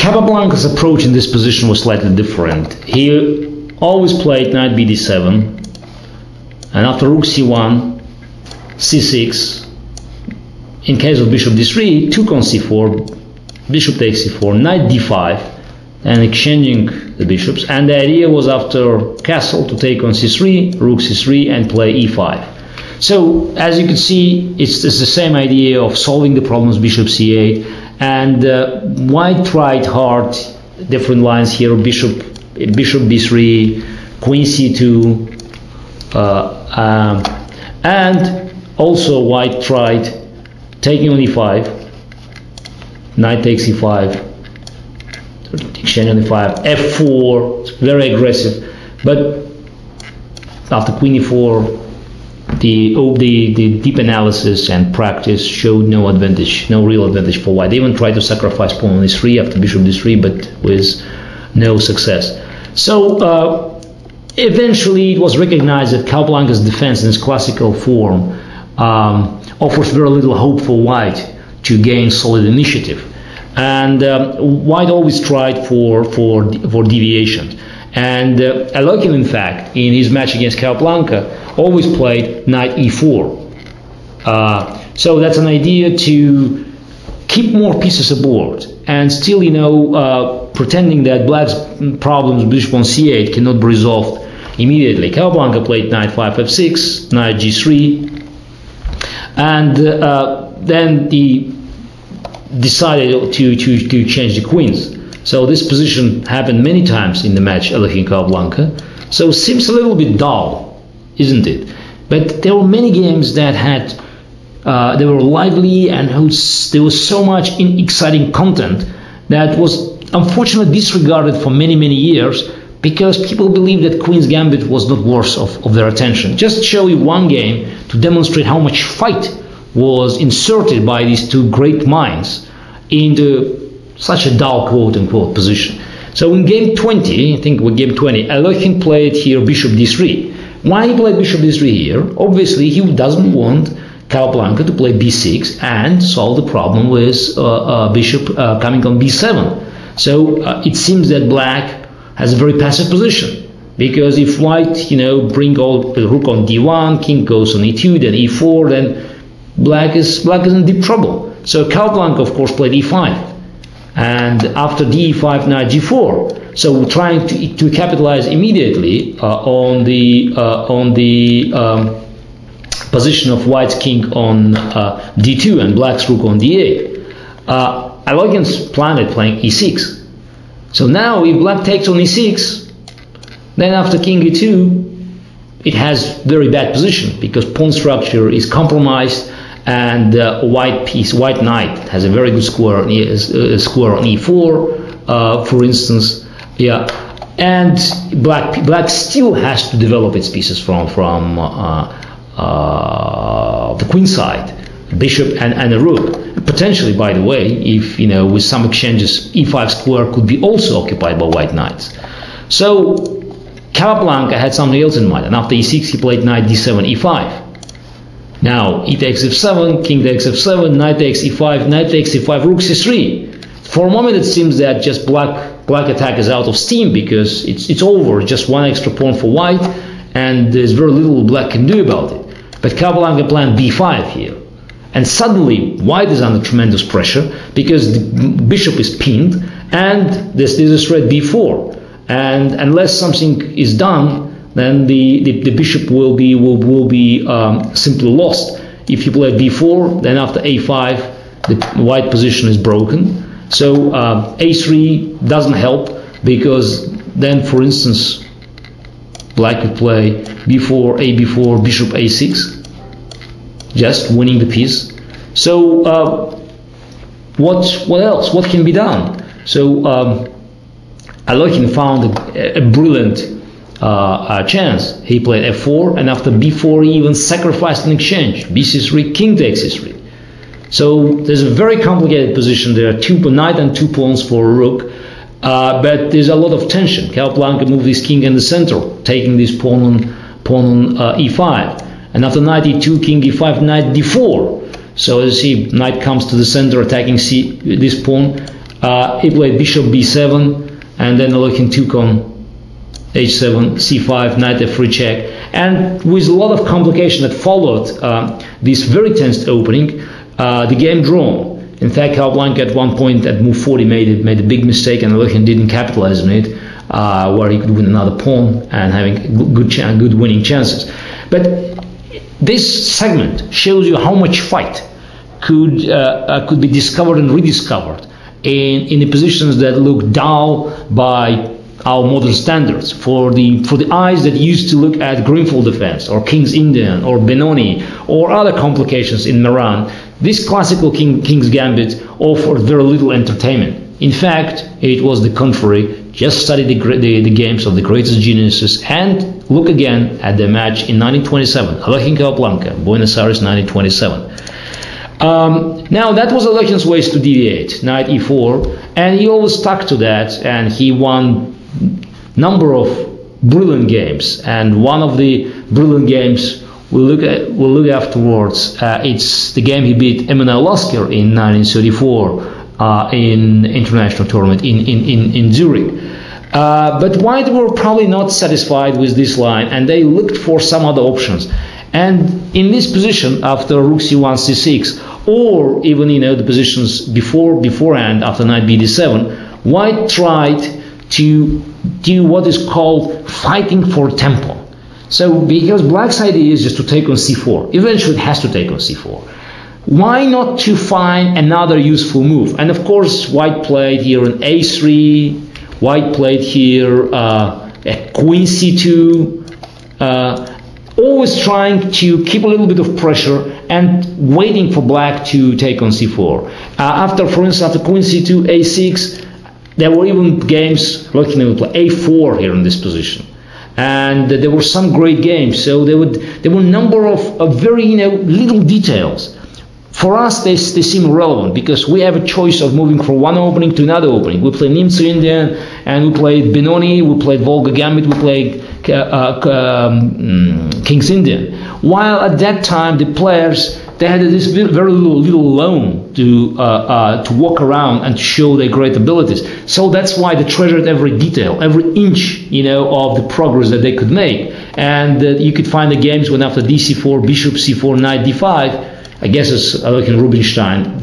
Capablanca's approach in this position was slightly different. He always played knight bd7, and after rook c1, c6. In case of bishop d3, took on c4, bishop takes c4, knight d5, and exchanging the bishops. And the idea was after castle to take on c3, rook c3, and play e5. So as you can see, it's the same idea of solving the problems, bishop c8, and white tried hard different lines here, bishop b3, queen c2, and also white tried taking on e5, knight takes e5, exchange on e5, f4, it's very aggressive, but after queen e4, the deep analysis and practice showed no advantage, no real advantage for white. They even tried to sacrifice pawn on e3 after bishop d3, but with no success. So eventually it was recognized that Capablanca's defense in its classical form offers very little hope for white to gain solid initiative, and white always tried for deviation. And Alekhine, in fact, in his match against Capablanca, always played knight e4. So that's an idea to keep more pieces aboard, and still, pretending that black's problems, bishop on c8, cannot be resolved immediately. Capablanca played knight 5 f6, knight g3, and then he decided to change the queens. So this position happened many times in the match Alekhine-Capablanca. So it seems a little bit dull, isn't it? But there were many games that had, they were lively, and there was so much exciting content that was unfortunately disregarded for many years, because people believed that Queen's Gambit was not worth of their attention. Just show you one game to demonstrate how much fight was inserted by these two great minds into such a dull quote-unquote position. So in game 20, I think with game 20, Alekhine played here bishop d3. Why he played bishop d3 here? Obviously he doesn't want Capablanca to play b6 and solve the problem with bishop coming on b7. So it seems that black has a very passive position, because if white, bring all the rook on d1, king goes on e2, then e4, then black is in deep trouble. So Capablanca, of course, played e5, and after d5, knight g4. So trying to capitalize immediately on the position of white's king on d2 and black's rook on d8. Alekhine's planned playing e6. So now if black takes on e6, then after king e2, it has very bad position, because pawn structure is compromised, and white knight has a very good square on e4, for instance, and black still has to develop its pieces from the queen side, bishop and a rook. Potentially, by the way, if with some exchanges, e5 square could be also occupied by white knights. So Capablanca had something else in mind, and after e6 he played knight d7, e5. Now e takes f7, king takes f7, knight takes e5, knight takes e5, rook c3. For a moment it seems that just black attack is out of steam, because it's over, just one extra pawn for white, and there's very little black can do about it. But Capablanca planned b5 here. And suddenly white is under tremendous pressure, because the bishop is pinned, and there's a threat b4. And unless something is done, then the bishop will be simply lost. If you play b4, then after a5, the white position is broken. So a3 doesn't help, because then, for instance, black could play b4, a4, bishop a6, just winning the piece. So what else? What can be done? So Alekhine found a brilliant chance. He played f4, and after b4 he even sacrificed an exchange. bc3, king takes c3. So there's a very complicated position. There are two knight and two pawns for a rook, but there's a lot of tension. Capablanca moved his king in the center, taking this pawn on e5. And after knight e2, king e5, knight d4. So as you see, knight comes to the center, attacking this pawn. He played bishop b7, and then Alekhine took on h7, c5, knight f3 check, and with a lot of complication that followed this very tense opening, the game drawn. In fact, Capablanca at one point at move 40 made a big mistake, and Alekhine didn't capitalize on it, where he could win another pawn and having good winning chances. But this segment shows you how much fight could be discovered and rediscovered in the positions that look dull by our modern standards. For the eyes that used to look at Greenfield defense or King's Indian or Benoni or other complications in Maran, this classical King's Gambit offered very little entertainment. In fact, it was the contrary. Just study the games of the greatest geniuses and look again at the match in 1927, Alekhine Capablanca, Buenos Aires 1927. Now that was Alekhine's ways to deviate, knight e4, and he always stuck to that, and he won number of brilliant games, and one of the brilliant games we'll look afterwards. It's the game he beat Emanuel Lasker in 1934 in international tournament in Zurich. But White were probably not satisfied with this line, and they looked for some other options. And in this position, after rook c1 c6, or even the positions beforehand after knight b d7, White tried to do what is called fighting for tempo. So because Black's idea is just to take on c4, eventually it has to take on c4. Why not to find another useful move? And of course, White played here an a3. White played here a queen c2. Always trying to keep a little bit of pressure and waiting for Black to take on c4. For instance, after queen c2, a6, there were even games looking at a4 here in this position, and there were some great games. So there were a number of very little details. For us, they seem relevant because we have a choice of moving from one opening to another opening. We played Nimzo Indian, and we played Benoni, we played Volga Gambit, we played King's Indian. While at that time, the players, they had this very little loan to walk around and to show their great abilities. So that's why they treasured every detail, every inch, of the progress that they could make. And you could find the games when after dc4, bishop c4, knight d5, I guess it's Alekhine Rubinstein.